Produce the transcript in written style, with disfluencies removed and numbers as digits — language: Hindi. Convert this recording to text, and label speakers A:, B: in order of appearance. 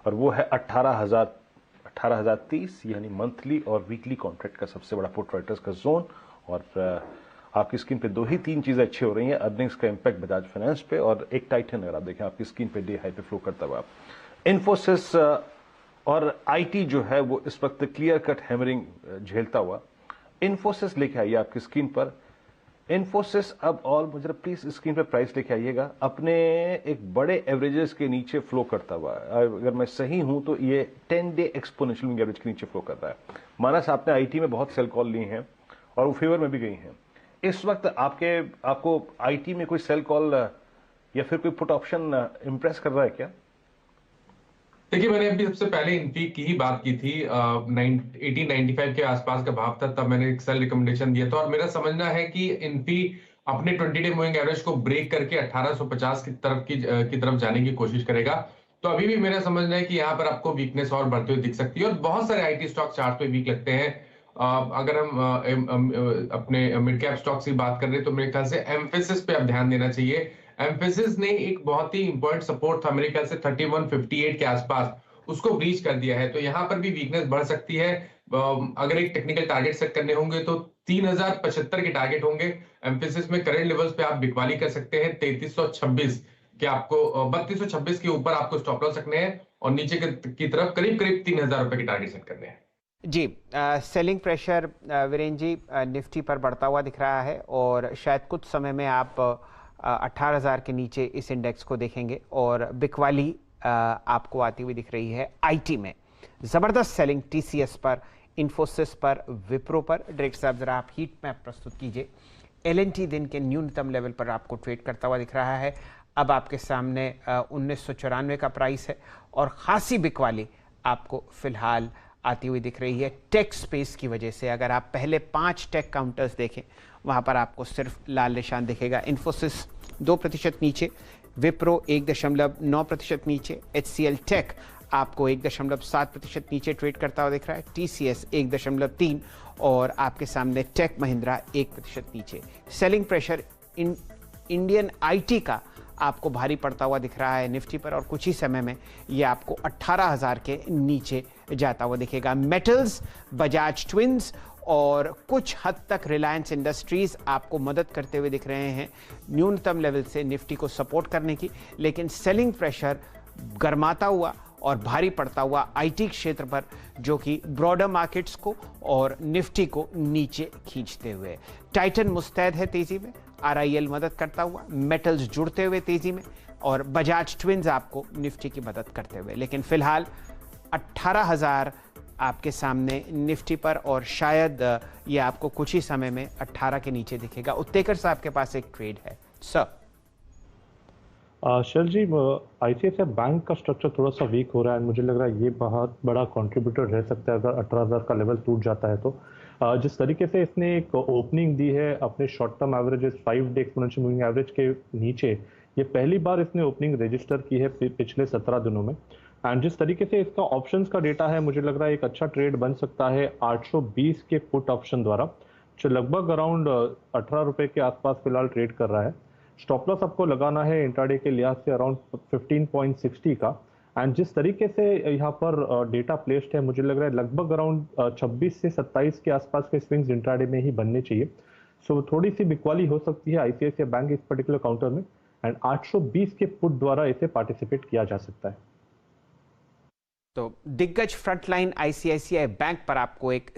A: और वो है 18,030, यानी मंथली और वीकली कॉन्ट्रैक्ट का सबसे बड़ा पुट राइटर्स का जोन। और आपकी स्क्रीन पे 3 चीजें अच्छी हो रही हैं, अर्निंग्स का इंपैक्ट बजाज फाइनेंस पे, और एक टाइटन अगर आप देखें आपकी स्क्रीन पे डे हाई पे फ्लो करता हुआ। इन्फोसिस और आईटी जो है वो इस वक्त क्लियर कट हैमरिंग झेलता हुआ। इन्फोसिस लेके आइए आपकी स्क्रीन पर। इन्फोसिस अब और मुझे प्लीज स्क्रीन पर प्राइस लेके आइएगा, अपने एक बड़े एवरेजेस के नीचे फ्लो करता हुआ। अगर मैं सही हूं तो ये 10 डे एक्सपोनेंशियल मूविंग एवरेज के नीचे फ्लो कर रहा है। मानस, आपने आईटी में बहुत सेल कॉल ली हैं और वो फेवर में भी गई हैं। इस वक्त आपको आईटी में कोई सेल कॉल या फिर कोई पुट ऑप्शन इंप्रेस कर रहा है क्या?
B: देखिए, मैंने अभी सबसे पहले इन्फी की ही बात की थी। 1895 के आसपास का भाव था, तब मैंने एक सेल रिकमेंडेशन दिया था। और मेरा समझना है कि इन्फी अपने 20 डे मूविंग एवरेज को ब्रेक करके 1850 की तरफ जाने की कोशिश करेगा। तो अभी भी मेरा समझना है कि यहाँ पर आपको वीकनेस और बढ़ते हुए दिख सकती है। और बहुत सारे आईटी स्टॉक चार्ट पे वीक लगते हैं। अगर हम अपने मिड कैप स्टॉक्स की बात कर रहे हैं तो मेरे ख्याल से एम्फेसिस पे अब ध्यान देना चाहिए। एम्फेसिस ने एक बहुत ही इंपॉर्टेंट सपोर्ट था मेरे ख्याल से 3158 के आसपास, उसको ब्रीच कर दिया है। तो यहाँ पर भी वीकनेस बढ़ सकती है। अगर एक टेक्निकल टारगेट सेट करने होंगे तो 3075 के टारगेट होंगे। एम्फेसिस में करंट लेवल्स पे आप बिकवाली कर सकते हैं 3326 के, आपको 3226 के ऊपर आपको स्टॉप लॉस रखने हैं और नीचे की तरफ करीब करीब 3000 रुपए के टारगेट सेट करने हैं।
C: जी, selling pressure Virendra ji Nifty पर बढ़ता हुआ दिख रहा है और शायद कुछ समय में आप 18,000 के नीचे इस इंडेक्स को देखेंगे और बिकवाली आपको आती हुई दिख रही है। आईटी में जबरदस्त सेलिंग टीसीएस पर, इन्फोसिस पर, विप्रो पर। डायरेक्टर साहब जरा आप हीट मैप प्रस्तुत कीजिए। एलएनटी दिन के न्यूनतम लेवल पर आपको ट्रेड करता हुआ दिख रहा है। अब आपके सामने 1994 का प्राइस है और खासी बिकवाली आपको फिलहाल आती हुई दिख रही है टेक स्पेस की वजह से। अगर आप पहले 5 टेक काउंटर्स देखें वहां पर आपको सिर्फ लाल निशान दिखेगा। इन्फोसिस 2% नीचे, विप्रो 1.9% नीचे, एचसीएल टेक आपको 1.7% नीचे ट्रेड करता हुआ दिख रहा है, टीसीएस 1.3 और आपके सामने टेक महिंद्रा 1% नीचे। सेलिंग प्रेशर इंडियन आईटी का आपको भारी पड़ता हुआ दिख रहा है निफ्टी पर और कुछ ही समय में ये आपको 18,000 के नीचे जाता हुआ दिखेगा। मेटल्स, बजाज ट्विंस और कुछ हद तक रिलायंस इंडस्ट्रीज आपको मदद करते हुए दिख रहे हैं न्यूनतम लेवल से निफ्टी को सपोर्ट करने की, लेकिन सेलिंग प्रेशर गरमाता हुआ और भारी पड़ता हुआ आईटी क्षेत्र पर, जो कि ब्रॉडर मार्केट्स को और निफ्टी को नीचे खींचते हुए। टाइटन मुस्तैद है तेजी में, आरआईएल मदद करता हुआ, मेटल्स जुड़ते हुए तेजी में और बजाज ट्विंस आपको निफ्टी की मदद करते हुए। लेकिन फिलहाल 18,000 आपके सामने निफ्टी पर और शायद ये आपको कुछ ही समय में 18 के नीचे दिखेगा। उत्तेकर साहब के पास एक ट्रेड है सर।
D: शर जी, आईसीआईसीआई बैंक का स्ट्रक्चर थोड़ा सा वीक हो रहा है। मुझे लग रहा है ये बहुत बड़ा कंट्रीब्यूटर रह सकता है अगर 18,000 का लेवल टूट जाता है तो। जिस तरीके से इसने एक ओपनिंग दी है अपने short term averages 5 day exponential moving average के नीचे, ये पहली बार इसने ओपनिंग रजिस्टर की है पिछले 17 दिनों में। एंड जिस तरीके से इसका ऑप्शंस का डेटा है, मुझे लग रहा है एक अच्छा ट्रेड बन सकता है 820 के पुट ऑप्शन द्वारा, जो लगभग अराउंड 18 रुपए के आसपास फिलहाल ट्रेड कर रहा है। स्टॉप लॉस आपको लगाना है इंट्राडे के लिहाज से अराउंड 15.60 का। एंड जिस तरीके से यहाँ पर डेटा प्लेस्ड है, मुझे लग रहा है लगभग अराउंड 26 से 27 के आसपास के स्विंग्स इंट्राडे में ही बनने चाहिए। सो थोड़ी सी बिकवाली हो सकती है आईसीआईसीआई बैंक इस पर्टिकुलर काउंटर में एंड 820 के पुट द्वारा इसे पार्टिसिपेट किया जा सकता है।
C: तो दिग्गज फ्रंटलाइन आईसीआईसीआई बैंक पर आपको एक